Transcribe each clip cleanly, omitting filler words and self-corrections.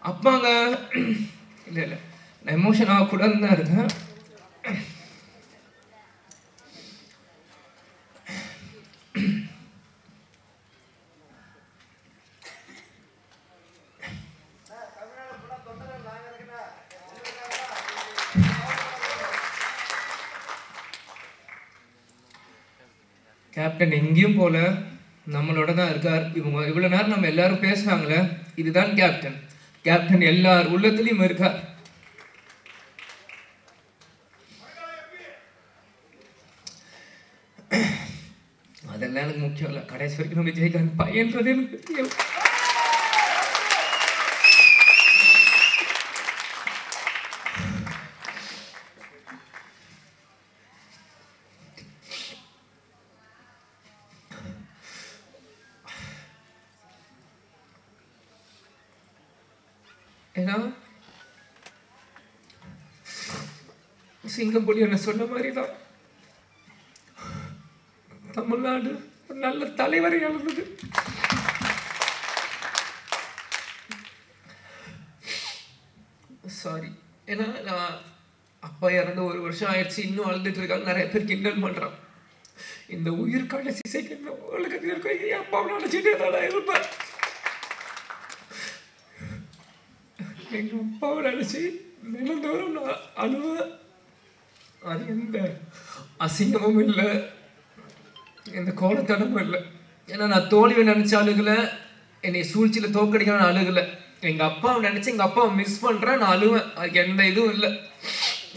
அப்பாங்க இல்லை இல்லை நான் எமோஷன் ஆகக்கூடாதுன்னு தான் இருக்கேன். கேப்டன் எங்கேயும் போல நம்மளோட தான் இருக்கார். இவங்க இவ்வளோ நேரம் நம்ம எல்லாரும் பேசுனாங்களே, இதுதான் கேப்டன். கேப்டன் எல்லார் உள்ளத்துலையும் இருக்கார். அதெல்லாம் எனக்கு முக்கியம் இல்லை. கடைசி வரைக்கும் நம்ம விஜயகாந்த் பையன்றது எனக்கு தெரியும். ஏன்னா சிங்கம்புலி என்ன சொன்ன மாதிரி தான் தமிழ்நாடு ஒரு நல்ல தலைவரை இழந்தது. சாரி. ஏன்னா நான் அப்பா இறந்து 1 வருஷம் ஆயிடுச்சு, இன்னும் அழுதுட்டு இருக்காங்க. நிறைய பேர் கிண்டல் பண்றான். இந்த உயிர் கடைசி செகண்ட் உலகத்தில் இருக்க என் அப்பாவை நினைச்சிட்டே தான் இருப்பேன். எங்க அப்பாவை நினைச்சு தினந்தோறும் நான் அழுவேன். அது எந்த அசிங்கமும் இல்லை, எந்த கோலத்தனமும் இல்லை. ஏன்னா நான் தோல்வியை நினைச்ச அழுகலை, என்னை சூழ்ச்சியில் தோக்கடிக்க நான் அழுகலை. எங்கள் அப்பாவை நினச்சி எங்கள் அப்பாவை மிஸ் பண்ணுறேன், நான் அழுவேன். அதுக்கு எந்த இதுவும் இல்லை.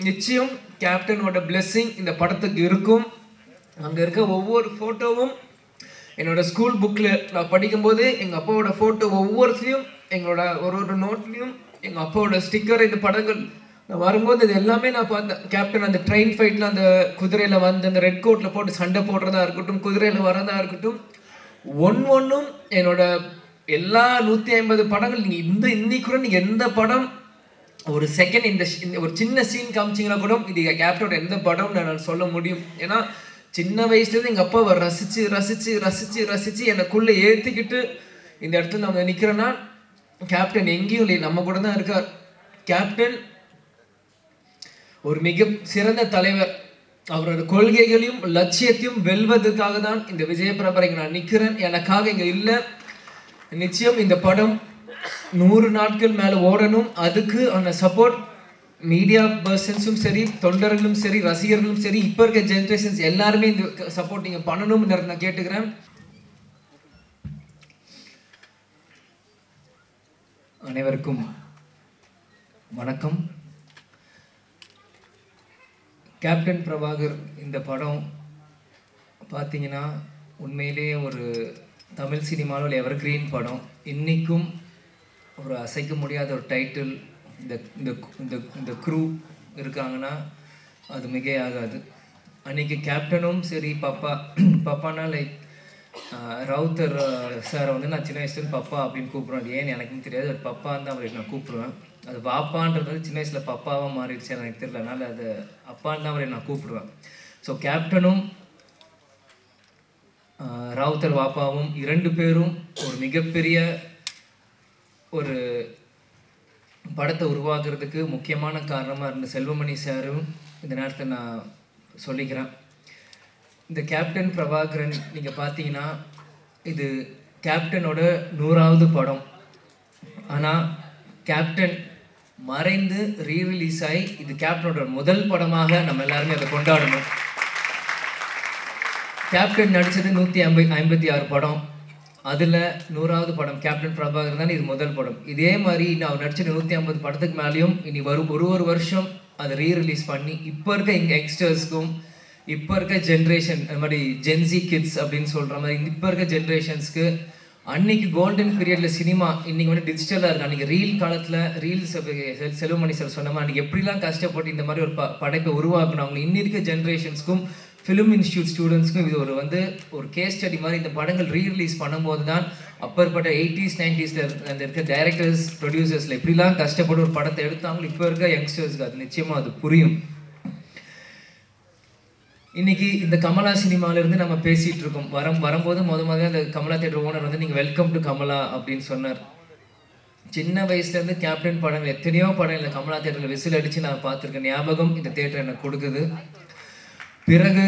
நிச்சயம் கேப்டனோட பிளெஸ்ஸிங் இந்த படத்துக்கு இருக்கும். அங்கே இருக்க ஒவ்வொரு ஃபோட்டோவும் என்னோட ஸ்கூல் புக்கில் நான் படிக்கும்போது எங்கள் அப்பாவோட ஃபோட்டோ ஒவ்வொருத்தையும் எங்களோட ஒரு நோட்லேயும் எங்கள் அப்பாவோட ஸ்டிக்கர், இந்த படங்கள் நான் வரும்போது இது எல்லாமே நான் பார்த்தேன். கேப்டன் அந்த ட்ரெயின் ஃபைட்டில் அந்த குதிரையில் வந்து அந்த ரெட் கோட்டில் போட்டு சண்டை போடுறதா இருக்கட்டும், குதிரையில் வரதா இருக்கட்டும், ஒன்றும் என்னோட எல்லா 150 படங்கள் நீங்கள் இன்னைக்கு கூட நீங்கள் எந்த படம் ஒரு செகண்ட் இந்த ஒரு சின்ன சீன் காமிச்சிங்கன்னா கூட இது கேப்டனோட எந்த படம்னு நான் சொல்ல முடியும். ஏன்னா சின்ன வயசுலேருந்து எங்கள் அப்பாவை ரசித்து ரசித்து ரசித்து ரசித்து எனக்குள்ளே ஏற்றிக்கிட்டு இந்த இடத்துல நான் நிற்கிறேன்னா கேப்டன் எங்கேயும் இல்லை, நம்ம கூட தான் இருக்கார். கேப்டன் ஒரு மிக சிறந்த தலைவர். அவரோட கொள்கைகளையும் லட்சியத்தையும் வெல்வதற்காக தான் இந்த விஜயபிரபா நான் நிற்கிறேன். எனக்காக இங்கே இல்லை. நிச்சயம் இந்த படம் 100 நாட்கள் மேலே ஓடணும். அதுக்கு அந்த சப்போர்ட் மீடியா பர்சன்ஸும் சரி, தொண்டர்களும் சரி, ரசிகர்களும் சரி, இப்போ இருக்க ஜென்ரேஷன்ஸ் எல்லாருமே இந்த சப்போர்ட் நீங்கள் பண்ணணும்னு நான் கேட்டுக்கிறேன். அனைவருக்கும் வணக்கம். கேப்டன் பிரபாகர் இந்த படம் பார்த்தீங்கன்னா உண்மையிலேயே ஒரு தமிழ் சினிமாவில் எவர் கிரீன் படம். இன்றைக்கும் ஒரு அசைக்க முடியாத ஒரு டைட்டில். இந்த க்ரூ இருக்காங்கன்னா அது மிகையாகாது. அன்றைக்கி கேப்டனும் சரி, பப்பானா லைக் ரவுத்தர் சாரை வந்து நான் சின்ன வயசுலேருந்து பப்பா அப்படின்னு கூப்பிடுவேன். அது ஏன்னு எனக்கும் தெரியாது. அது பப்பான்னு தான் அவரை நான் கூப்பிடுவேன். அது பாப்பான்றது சின்ன வயசில் பப்பாவாக மாறிடுச்சு எனக்கு தெரியல. அதனால் அது அப்பான்னு தான் அவரை நான் கூப்பிடுவேன். ஸோ கேப்டனும் ராவுத்தர் வாப்பாவும் 2 பேரும் ஒரு மிகப்பெரிய ஒரு படத்தை உருவாக்குறதுக்கு முக்கியமான காரணமாக இருந்த செல்வமணி சாரும் இந்த நேரத்தை நான் சொல்லிக்கிறேன். இந்த கேப்டன் பிரபாகரன் நீங்கள் பார்த்தீங்கன்னா இது கேப்டனோட 100வது படம். ஆனால் கேப்டன் மறைந்து ரீரிலீஸ் ஆகி இது கேப்டனோட முதல் படமாக நம்ம எல்லாருமே அதை கொண்டாடணும். கேப்டன் நடித்தது 156 படம். அதில் 100வது படம் கேப்டன் பிரபாகரன் தான் இது முதல் படம். இதே மாதிரி நான் நடிச்ச 150 படத்துக்கு மேலேயும் இனி வரும் ஒரு வருஷம் அதை ரீரிலீஸ் பண்ணி இப்போ இருக்க எங்கள் யங்ஸ்டர்ஸ்க்கும் இப்போ இருக்க ஜென்ரேஷன் அது மாதிரி ஜென்சி கிட்ஸ் அப்படின்னு சொல்கிற மாதிரி இப்போ இருக்க ஜென்ரேஷன்ஸ்க்கு அன்னைக்கு கோல்டன் பீரியடில் சினிமா இன்றைக்கி வந்து டிஜிட்டலாக இருக்குது. அன்றைக்கி ரீல் காலத்தில் ரீல்ஸ் செல்வமணி சார் சொன்ன மாதிரி அன்றைக்கி எப்படிலாம் கஷ்டப்பட்டு இந்த மாதிரி ஒரு படைப்பை உருவாக்கணும் அவங்க இன்னி இருக்க ஜென்ரேஷன்ஸ்க்கும் ஃபிலிம் இன்ஸ்டியூட் ஸ்டூடெண்ட்ஸ்க்கும் இது ஒரு கேஸ் ஸ்டடி மாதிரி இந்த படங்கள் ரீரிலீஸ் பண்ணும்போது தான் அப்பற்பட்ட 80s 90s அந்த இருக்க டைரக்டர்ஸ் ப்ரொடியூசர்ஸில் எப்படிலாம் கஷ்டப்பட்டு ஒரு படத்தை எடுத்தாங்களோ இப்போ இருக்க யங்ஸ்டர்ஸ்க்கு அது நிச்சயமாக அது புரியும். இன்னைக்கு இந்த கமலா சினிமாவிலேருந்து நம்ம பேசிகிட்டு இருக்கோம். வரும்போது முதல்ல அந்த கமலா தேட்டர் ஓனர் வந்து நீங்கள் வெல்கம் டு கமலா அப்படின்னு சொன்னார். சின்ன வயசுலேருந்து கேப்டன் படங்கள் எத்தனையோ படங்கள் கமலா தேட்டரில் விசில் அடித்து நான் பார்த்துருக்கேன். ஞாபகம் இந்த தேட்டர் எனக்கு கொடுக்குது. பிறகு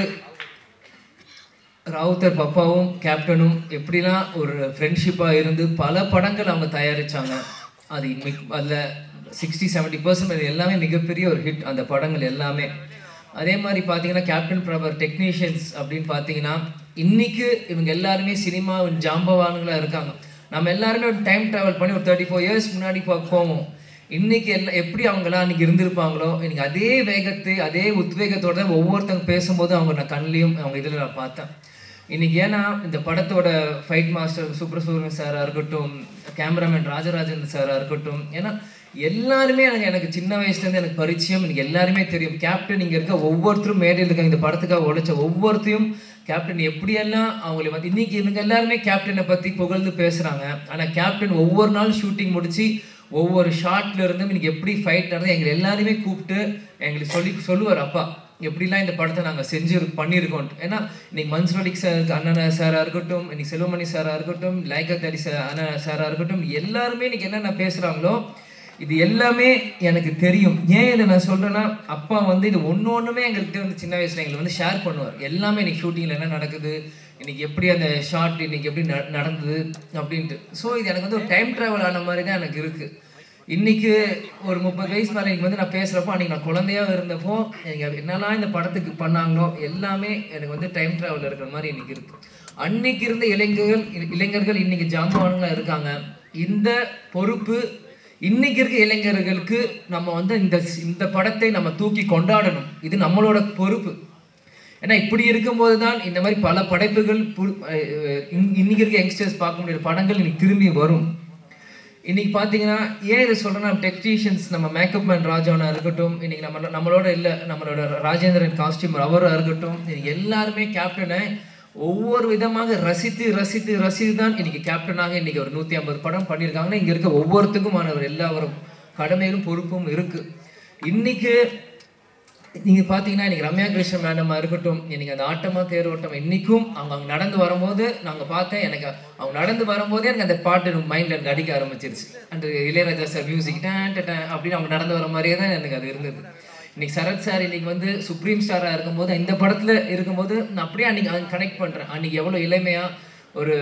ராவுத்தர் பப்பாவும் கேப்டனும் எப்படிலாம் ஒரு ஃப்ரெண்ட்ஷிப்பாக இருந்து பல படங்கள் அவங்க தயாரித்தாங்க. அது அதில் 60-70% எல்லாமே மிகப்பெரிய ஒரு ஹிட் அந்த படங்கள் எல்லாமே. அதே மாதிரி பார்த்தீங்கன்னா கேப்டன் பிரபாகர் டெக்னீஷியன்ஸ் அப்படின்னு பார்த்தீங்கன்னா இன்றைக்கி இவங்க எல்லாருமே சினிமாவின் ஜாம்பவான்களாக இருக்காங்க. நம்ம எல்லாருமே ஒரு டைம் ட்ராவல் பண்ணி ஒரு 34 இயர்ஸ் முன்னாடி போவோம். இன்றைக்கி எப்படி அவங்களாம் அன்றைக்கி இருந்திருப்பாங்களோ இன்றைக்கி அதே வேகத்தை அதே உத்வேகத்தோடு தான் ஒவ்வொருத்தவங்க பேசும்போது அவங்க நான் கண்ணிலையும் அவங்க இதில் நான் பார்த்தேன். இன்றைக்கி ஏன்னா இந்த படத்தோட ஃபைட் மாஸ்டர் சுப்ரசூரன் சாராக இருக்கட்டும், கேமராமேன் ராஜராஜன் சாராக இருக்கட்டும், ஏன்னா எல்லாருமே எனக்கு சின்ன வயசுலேருந்து எனக்கு பரிச்சயம். எனக்கு எல்லாருமே தெரியும். கேப்டன் இங்கே இருக்க ஒவ்வொருத்தரும் மேடையில் இருக்காங்க. இந்த படத்துக்காக உழைச்ச ஒவ்வொருத்தையும் கேப்டன் எப்படியெல்லாம் அவங்களை வந்து இன்றைக்கி இவங்க எல்லாருமே கேப்டனை பற்றி புகழ்ந்து பேசுகிறாங்க. ஆனால் கேப்டன் ஒவ்வொரு நாள் ஷூட்டிங் முடித்து ஒவ்வொரு ஷார்ட்ல இருந்தும் இன்னைக்கு எப்படி ஃபைட் நடந்து எங்களை எல்லாருமே கூப்பிட்டு எங்களுக்கு சொல்லுவார், அப்பா எப்படிலாம் இந்த படத்தை நாங்கள் பண்ணியிருக்கோம். ஏன்னா இன்னைக்கு மன்சூர் சார் அண்ணன் சாராக இருக்கட்டும், இன்னைக்கு செல்வமணி சாராக இருக்கட்டும், லைகத் அலி அண்ணன் சாராக இருக்கட்டும், எல்லாருமே இன்னைக்கு என்னென்ன பேசுகிறாங்களோ இது எல்லாமே எனக்கு தெரியும். ஏன் இதை நான் சொல்கிறேன்னா அப்பா வந்து இது ஒன்றுமே எங்கள்கிட்ட வந்து சின்ன வயசில் எங்களை வந்து ஷேர் பண்ணுவார். எல்லாமே இன்னைக்கு ஷூட்டிங்கில் என்ன நடக்குது, இன்றைக்கி எப்படி அந்த ஷார்ட் இன்றைக்கி எப்படி நடந்தது அப்படின்ட்டு. ஸோ இது எனக்கு வந்து ஒரு டைம் ட்ராவல் ஆன மாதிரி தான் எனக்கு இருக்குது. இன்றைக்கி ஒரு 30 வயசு மேலே இன்றைக்கி வந்து நான் பேசுகிறப்போ அன்றைக்கி நான் குழந்தையாக இருந்தப்போ எனக்கு என்னெல்லாம் இந்த படத்துக்கு பண்ணாங்களோ எல்லாமே எனக்கு வந்து டைம் ட்ராவல் இருக்கிற மாதிரி இன்றைக்கி இருக்குது. அன்னைக்கு இருந்த இளைஞர்கள் இன்றைக்கி ஜாம்பவான்களாக இருக்காங்க. இந்த பொறுப்பு இன்னைக்கு இருக்க இளைஞர்களுக்கு நம்ம வந்து இந்த படத்தை நம்ம தூக்கி கொண்டாடணும். இது நம்மளோட பொறுப்பு. ஏன்னா இப்படி இருக்கும்போது தான் இந்த மாதிரி பல படைப்புகள் இன்னைக்கு இருக்க யங்ஸ்டர்ஸ் பார்க்க முடியாத படங்கள் இன்னைக்கு திரும்பி வரும். இன்னைக்கு பார்த்தீங்கன்னா ஏன் இதை சொல்கிறேன்னா டெக்னீஷியன்ஸ் நம்ம மேக்கப் மேன் ராஜாவனா இருக்கட்டும், இன்னைக்கு நம்மளோட இல்லை நம்மளோட ராஜேந்திரன் காஸ்டியூமர் அவராக இருக்கட்டும், இன்னைக்கு எல்லாருமே கேப்டனை ஒவ்வொரு விதமாக ரசித்து தான் இன்னைக்கு கேப்டனாக இன்னைக்கு ஒரு 150 படம் பண்ணியிருக்காங்கன்னா இங்கே இருக்க ஒவ்வொருத்துக்குமானவர் எல்லாரும் கடமையிலும் பொறுப்பும் இருக்குது. இன்னைக்கு நீங்கள் பார்த்தீங்கன்னா இன்றைக்கி ரம்யா கிருஷ்ணன் மேடமாக இருக்கட்டும், இன்னைக்கு அந்த ஆட்டமாக தேரோட்டம் இன்றைக்கும் அவங்க நடந்து வரும்போது நாங்கள் பார்த்தேன். எனக்கு அவங்க நடந்து வரும்போதே எனக்கு அந்த பாட்டு மைண்டில் எனக்கு அடிக்க ஆரம்பிச்சிருச்சு. அந்த இளையராஜா சார் மியூசிக் அப்படின்னு அவங்க நடந்து வர மாதிரியே தான் எனக்கு அது இருந்தது. இன்னைக்கு சரத் சார் இன்னைக்கு வந்து சுப்ரீம் ஸ்டாராக இருக்கும்போது இந்த படத்தில் இருக்கும்போது நான் அப்படியே அன்றைக்கி அதை கனெக்ட் பண்ணுறேன். அன்றைக்கி எவ்வளோ இளமையாக ஒரு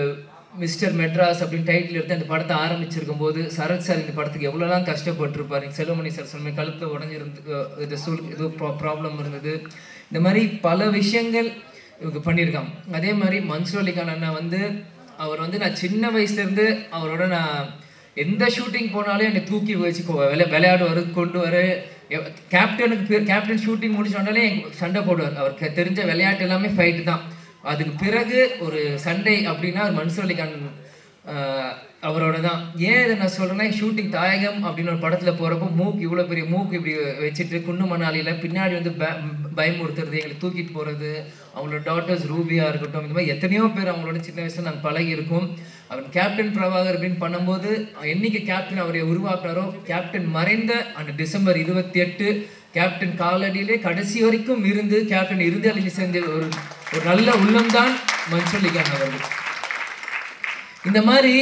மிஸ்டர் மெட்ராஸ் அப்படின்னு டைட்டில் எடுத்து அந்த படத்தை ஆரம்பிச்சிருக்கும் போது சரத் சார் இந்த படத்துக்கு எவ்வளோலாம் கஷ்டப்பட்டுருப்பார். செல்வமணி சார் சொன்ன கழுத்தில் உடஞ்சிருந்து இது ப்ராப்ளம் இருந்தது. இந்த மாதிரி பல விஷயங்கள் இவங்க பண்ணியிருக்காங்க. அதே மாதிரி மன்சூர் அலிகான் அண்ணா வந்து அவர் வந்து நான் சின்ன வயசுலேருந்து அவரோட நான் எந்த ஷூட்டிங் போனாலும் என்னை தூக்கி வச்சு விளையாடுவார், கொண்டு வர கேப்டன் ஷூட்டிங் முடிச்சோடனே சண்டை போடுவார். அவருக்கு தெரிஞ்ச விளையாட்டு எல்லாமே ஃபைட்டு தான். அதுக்கு பிறகு ஒரு சண்டை அப்படின்னா மன்சூர் அலிகான் அவரோட தான். ஏன் இதை நான் சொல்கிறேன்னா ஷூட்டிங் தாயகம் அப்படின்னு ஒரு படத்தில் போகிறப்போ இவ்வளோ பெரிய மூக்கு இப்படி வச்சுட்டு குண்டு மணாலியில் பின்னாடி வந்து பயமுறுத்துறது, எங்களை தூக்கிட்டு போகிறது, அவங்களோட டாட்டர்ஸ் ரூபியாக இருக்கட்டும், இந்த மாதிரி எத்தனையோ பேர் அவங்களோட சின்ன வயசில் நாங்கள் பழகி இருக்கோம். அவர் கேப்டன் பிரபாகர் அப்படின்னு பண்ணும்போது என்னைக்கு கேப்டன் அவரை உருவாக்குனாரோ கேப்டன் மறைந்த அந்த டிசம்பர் 28 கேப்டன் காலடியிலே கடைசி வரைக்கும் இருந்து கேப்டன் இறுதி அழிஞ்சு செஞ்ச ஒரு நல்ல உள்ளம்தான் மன்சூர் அலிகான் அவர்கள். இந்த மாதிரி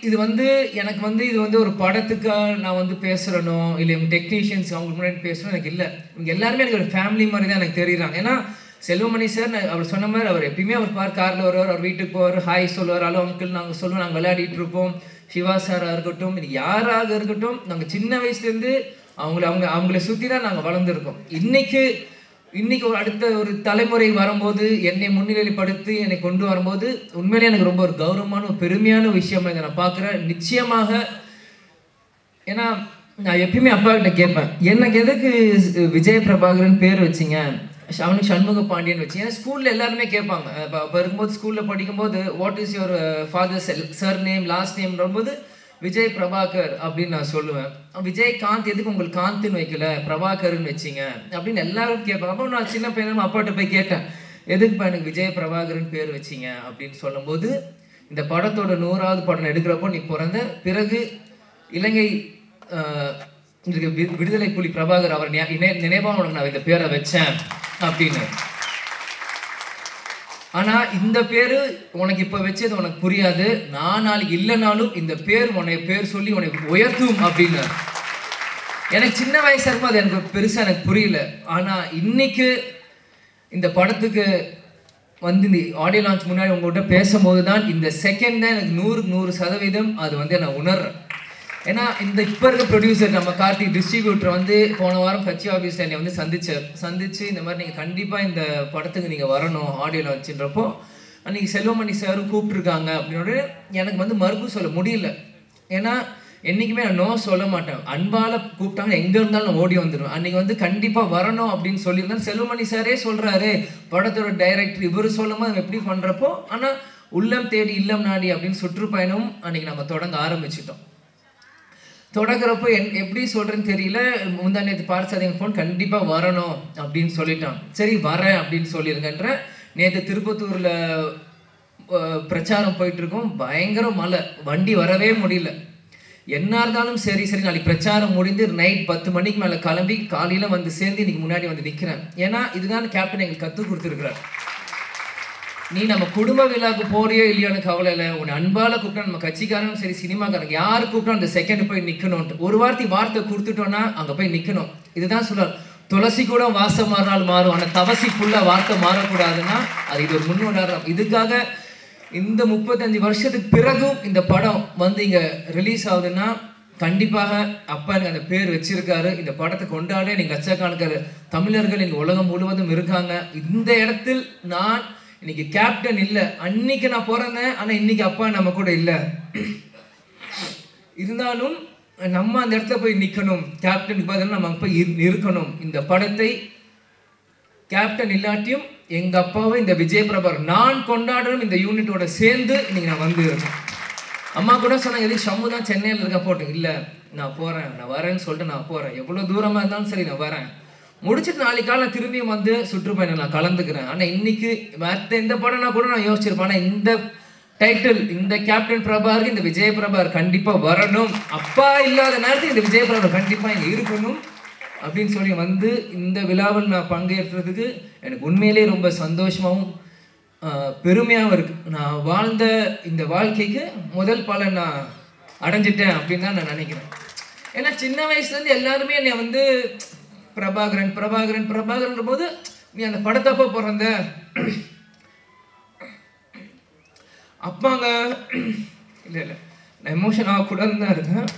இது வந்து எனக்கு வந்து இது வந்து ஒரு படத்துக்காக நான் வந்து பேசுகிறனோ இல்லை இவங்க டெக்னீஷியன்ஸ் அவங்க முன்னாடி பேசணும் எனக்கு இல்லை. இவங்க எல்லாருமே எனக்கு ஒரு ஃபேமிலி மாதிரி தான் எனக்கு தெரியுறாங்க. ஏன்னா செல்வமணி சார் அவர் சொன்ன மாதிரி அவர் எப்பயுமே அவர் காரில் வருவார், அவர் வீட்டுக்கு போவார், ஹாய் சொல்லுவார், ஹலோ அங்கிள் நாங்கள் சொல்லுவோம், நாங்கள் விளையாடிட்டு இருப்போம். சிவா சாராக இருக்கட்டும், இது யாராக இருக்கட்டும், நாங்கள் சின்ன வயசுலேருந்து அவங்கள சுற்றி தான் நாங்கள் வளர்ந்துருக்கோம். இன்னைக்கு ஒரு அடுத்த ஒரு தலைமுறை வரும்போது என்னை முன்னிலைப்படுத்தி என்னை கொண்டு வரும்போது உண்மையிலே எனக்கு ரொம்ப ஒரு கௌரவமான ஒரு பெருமையான விஷயமா இதை நான் பார்க்குறேன். நிச்சயமாக ஏன்னா நான் எப்பயுமே அப்பா கிட்ட கேட்பேன், எனக்கு எதுக்கு விஜய் பிரபாகரன் பேர் வச்சிங்க, அவனுக்கு சண்முக பாண்டியன் வச்சு. ஏன்னா ஸ்கூலில் எல்லாருமே கேட்பாங்க. இப்போ இருக்கும்போது ஸ்கூலில் படிக்கும்போது what is your father sir name last name வரும்போது விஜய் பிரபாகர் அப்படின்னு நான் சொல்லுவேன். விஜய் காந்த் எதுக்கு உங்களுக்கு காந்த்னு வைக்கல பிரபாகர்னு வச்சிங்க அப்படின்னு எல்லாரும் கேட்பாங்க. அப்போ நான் சின்ன பையனும் அப்பாட்ட போய் கேட்டேன், எதுக்குப்பா எனக்கு விஜய் பிரபாகரன் பேர் வச்சிங்க அப்படின்னு சொல்லும்போது இந்த படத்தோட 100வது படம் எடுக்கிறப்போ நீ பிறந்த பிறகு இலங்கை விடுதலை புலி பிரபாகர் அவர் நினைவாக நான் இந்த பேரை வச்சேன் அப்படின்னு. ஆனால் இந்த பேர் உனக்கு இப்போ வச்சது உனக்கு புரியாது, நான் நாளைக்கு இல்லைனாலும் இந்த பேர் உன்னை பேர் சொல்லி உனக்கு உயர்த்தும் அப்படின்னு. எனக்கு சின்ன வயசாக இருக்கும் அது எனக்கு பெருசாக எனக்கு புரியல. ஆனால் இன்னைக்கு இந்த படத்துக்கு வந்து இந்த ஆடியோ லான்ச் முன்னாடி உங்கள்கிட்ட பேசும்போது தான் இந்த செகண்ட் தான் எனக்கு 100% அது வந்து நான் உணர்றேன். ஏன்னா இந்த இப்போ இருக்க ப்ரொடியூசர் நம்ம கார்த்திக் டிஸ்ட்ரிபியூட்டர் வந்து போன வாரம் கட்சி ஆஃபீஸில் என்னை வந்து சந்திச்சு இந்த மாதிரி நீங்கள் கண்டிப்பாக இந்த படத்துக்கு நீங்கள் வரணும் ஆடியோ லான்ச்சுன்றப்போ அன்றைக்கி செல்வமணி சாரும் கூப்பிட்ருக்காங்க அப்படின்னோட எனக்கு வந்து மறுப்பு சொல்ல முடியல. ஏன்னா என்றைக்குமே நான் நோ சொல்ல மாட்டேன். அன்பால் கூப்பிட்டாங்க எங்கே இருந்தாலும் நான் ஓடி வந்துடுவேன். அன்றைக்கி வந்து கண்டிப்பாக வரணும் அப்படின்னு சொல்லியிருந்தேன். செல்வமணி சாரே சொல்கிறாரு, படத்தோட டைரக்டர் இவர் சொல்லும் போது எப்படி பண்ணுறப்போ. ஆனால் உள்ளம் தேடி இல்லம் நாடி அப்படின்னு சுற்றுப்பயணம் அன்றைக்கி நம்ம தொடங்க ஆரம்பிச்சிட்டோம். தொடங்குறப்போ எப்படி சொல்கிறேன்னு தெரியல. முந்தா நேற்று பார்த்தாதீங்க ஃபோன் கண்டிப்பாக வரணும் அப்படின்னு சொல்லிட்டான். சரி வரேன் அப்படின்னு சொல்லியிருக்கேன்ற. நேற்று திருப்பத்தூரில் பிரச்சாரம் போயிட்டுருக்கோம். பயங்கர மழை, வண்டி வரவே முடியல. என்ன இருந்தாலும் சரி நாளைக்கு பிரச்சாரம் முடிந்து நைட் 10 மணிக்கு மேலே கிளம்பி காலையில் வந்து சேர்ந்து இன்னைக்கு முன்னாடி வந்து நிற்கிறேன். ஏன்னா இதுதான் கேப்டன் எங்களுக்கு கற்றுக் கொடுத்துருக்குறார். நீ நம்ம குடும்ப விழாவுக்கு போறியோ இல்லையோன்னு கவலை இல்லை, உன்னை அன்பால் கூப்பிட்டா நம்ம கட்சிக்காரனும் சரி சினிமாக்காரங்க யார் கூப்பிட்டா அந்த செகண்ட் போய் நிற்கணும்ட்டு ஒரு வார்த்தை கொடுத்துட்டோன்னா அங்கே போய் நிற்கணும். இதுதான் சொல்றார். துளசி கூட வாசம் மாறினால் மாறும், ஆனால் தவசி ஃபுல்லாக வார்த்தை மாறக்கூடாதுன்னா அது இது ஒரு முன்னுதாரணம். இதுக்காக இந்த 35 வருஷத்துக்கு பிறகும் இந்த படம் வந்து இங்கே ரிலீஸ் ஆகுதுன்னா கண்டிப்பாக அப்பா எனக்கு அந்த பேர் வச்சிருக்காரு. இந்த படத்தை கொண்டாட நீங்கள் லட்சக்கணக்கான தமிழர்கள் இங்கே உலகம் முழுவதும் இருக்காங்க. இந்த இடத்தில் நான் இன்னைக்கு கேப்டன் இல்லை, அன்னைக்கு நான் பிறந்தேன், ஆனால் இன்னைக்கு அப்பா நம்ம கூட இல்லை. இருந்தாலும் நம்ம அந்த இடத்துல போய் நிற்கணும். கேப்டனுக்கு பதிலாக நம்ம போய் இருக்கணும். இந்த படத்தை கேப்டன் இல்லாட்டியும் எங்க அப்பாவை இந்த விஜய் பிரபாகர் நான் கொண்டாடணும் இந்த யூனிட்டோட சேர்ந்து இன்னைக்கு நான் வந்து இருக்கேன். அம்மா கூட சொன்னாங்க எதுக்கு ஷம்மு தான் சென்னையில் இருக்க போட்டு. இல்லை நான் போகிறேன், நான் வரேன்னு சொல்லிட்டு நான் போகிறேன். எவ்வளோ தூரமாக இருந்தாலும் சரி நான் வரேன். முடிச்சுட்டு நாளைக்கு காலை திரும்பியும் வந்து சுற்றுப்பயணம் நான் கலந்துக்கிறேன். ஆனால் இன்னைக்கு மற்ற எந்த படம்னா கூட நான் யோசிச்சிருப்பேன். ஆனால் இந்த டைட்டில் இந்த கேப்டன் பிரபாகருக்கு இந்த விஜய் பிரபாகர் கண்டிப்பாக வரணும். அப்பா இல்லாத நேரத்தில் இந்த விஜய் பிரபாகர் கண்டிப்பாக இங்கே இருக்கணும் அப்படின்னு சொல்லி வந்து இந்த விழாவில் நான் பங்கேற்றதுக்கு எனக்கு உண்மையிலே ரொம்ப சந்தோஷமாகவும் பெருமையாகவும் இருக்குது. நான் வாழ்ந்த இந்த வாழ்க்கைக்கு முதல் பலன் நான் அடைஞ்சிட்டேன் அப்படின்னு தான் நான் நினைக்கிறேன். ஏன்னா சின்ன வயசுலேருந்து எல்லாருமே என்னை வந்து பிரபாகரன் போது நீ அந்த படத்தப்போ பிறந்த அப்பாங்க இல்லை நான் எமோஷன் ஆகக்கூடாதுன்னு தான் இருக்கேன்.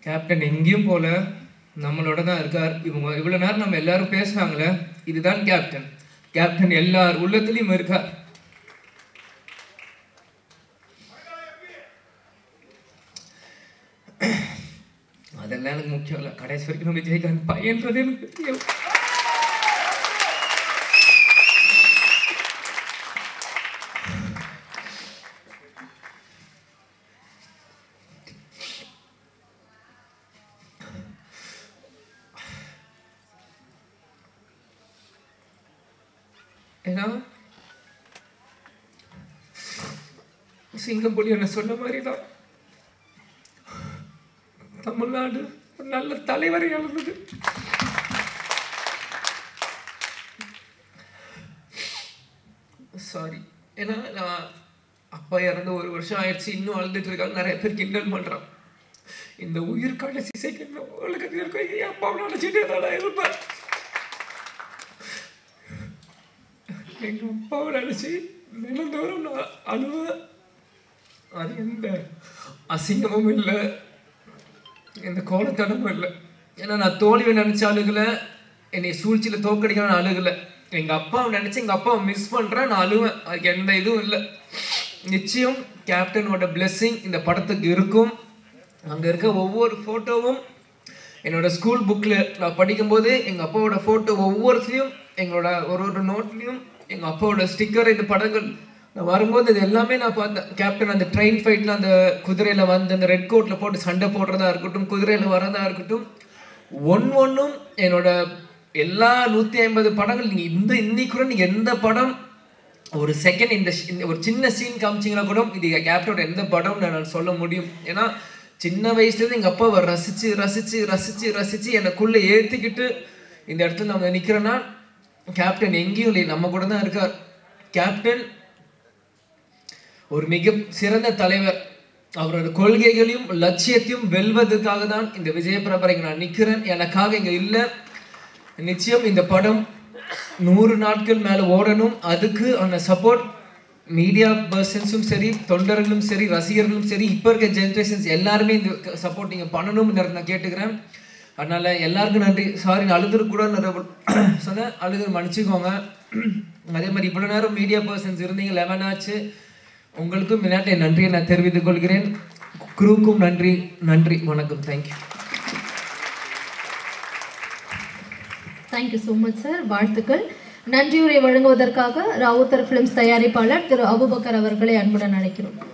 கேப்டன் எங்கேயும் போல நம்மளோட தான் இருக்கார். இவங்க இவ்வளோ நேரம் நம்ம எல்லாரும் பேசுனாங்களே, இதுதான் கேப்டன். கேப்டன் எல்லார் உள்ளத்துலையும் இருக்கார். அதெல்லாம் எனக்கு முக்கியம் இல்லை. கடைசி வரைக்கும் நம்ம விஜயகாந்த் பையன்றது எனக்கு தெரியும். ஏன்னா சிங்கம்புலி என்ன சொன்ன மாதிரி தான் தமிழ்நாடு ஒரு நல்ல தலைவரை இழந்தது. சாரி. ஏன்னா நான் அப்பா இறந்து 1 வருஷம் ஆயிடுச்சு, இன்னும் அழுதுட்டு இருக்காங்க. நிறைய பேர் கிண்டல் பண்றான். இந்த உயிர் கடைசி செகண்ட் உலகத்தில் இருக்க அப்பாவை நினைச்சிட்டே தான் இருப்பேன். எங்க அப்பாவை நினைச்சு தினந்தோறும் நான் அழுவேன். அது எந்த அசிங்கமும் இல்லை, எந்த கோலத்தனமும் இல்லை. ஏன்னா நான் தோல்வியை நினைச்ச அழுகலை, என்னை சூழ்ச்சியில் தோக்கடிக்கணும்னு அழுகலை. எங்கள் அப்பாவை நினச்சி எங்கள் அப்பாவை மிஸ் பண்ணுறேன், நான் அழுவேன். அதுக்கு எந்த இதுவும் இல்லை. நிச்சயம் கேப்டனோட பிளெஸ்ஸிங் இந்த படத்துக்கு இருக்கும். அங்கே இருக்க ஒவ்வொரு ஃபோட்டோவும் என்னோட ஸ்கூல் புக்கில் நான் படிக்கும்போது எங்கள் அப்பாவோட ஃபோட்டோ ஒவ்வொருத்தையும் எங்களோட ஒரு நோட்லேயும் எங்கள் அப்பாவோட ஸ்டிக்கர், இந்த படங்கள் நான் வரும்போது இது எல்லாமே நான் பார்த்தேன். கேப்டன் அந்த ட்ரெயின் ஃபைட்டில் அந்த குதிரையில் வந்து அந்த ரெட் கோட்டில் போட்டு சண்டை போடுறதா இருக்கட்டும், குதிரையில் வரதா இருக்கட்டும், ஒன்றும் என்னோட எல்லா 150 படங்கள் நீங்கள் இன்னைக்கு கூட நீங்கள் எந்த படம் ஒரு செகண்ட் இந்த ஒரு சின்ன சீன் காமிச்சிங்கன்னா கூட இது கேப்டனோட எந்த படம்னு நான் சொல்ல முடியும். ஏன்னா சின்ன வயசுலேருந்து எங்கள் அப்பாவை ரசித்து ரசித்து ரசித்து ரசித்து எனக்குள்ளே ஏற்றிக்கிட்டு இந்த இடத்துல நம்ம நிற்கிறோன்னா கேப்டன் எங்கேயும் இல்லை, நம்ம கூட தான் இருக்கார். கேப்டன் ஒரு மிக சிறந்த தலைவர். அவரோட கொள்கைகளையும் லட்சியத்தையும் வெல்வதற்காக தான் இந்த விஜயபிரபா இங்கே நான் நிற்கிறேன், எனக்காக இங்கே இல்லை. நிச்சயம் இந்த படம் 100 நாட்கள் மேலே ஓடணும். அதுக்கு அந்த சப்போர்ட் மீடியா பர்சன்ஸும் சரி, தொண்டர்களும் சரி, ரசிகர்களும் சரி, இப்போ இருக்க ஜென்ரேஷன்ஸ் எல்லாருமே இந்த சப்போர்ட் நீங்கள் பண்ணணும்னு நான் கேட்டுக்கிறேன். அதனால் எல்லாருக்கும் நன்றி. சாரி நான் அழுதுருக்கூடாது சொன்னேன், அழுது மன்னிச்சுக்கோங்க. அதே மாதிரி இவ்வளோ நேரம் மீடியா பர்சன்ஸ் இருந்தீங்க, 11 ஆச்சு. உங்களுக்கும் முன்னாடி நன்றியை நான் தெரிவித்துக் கொள்கிறேன். குரூவுக்கும் நன்றி. நன்றி, வணக்கம். Thank you. Thank you so much sir. வாழ்த்துக்கள். நன்றியுரை வழங்குவதற்காக ராவுத்தர் ஃபிலிம்ஸ் தயாரிப்பாளர் திரு அபுபக்கர் அவர்களை அன்புடன் அழைக்கிறோம்.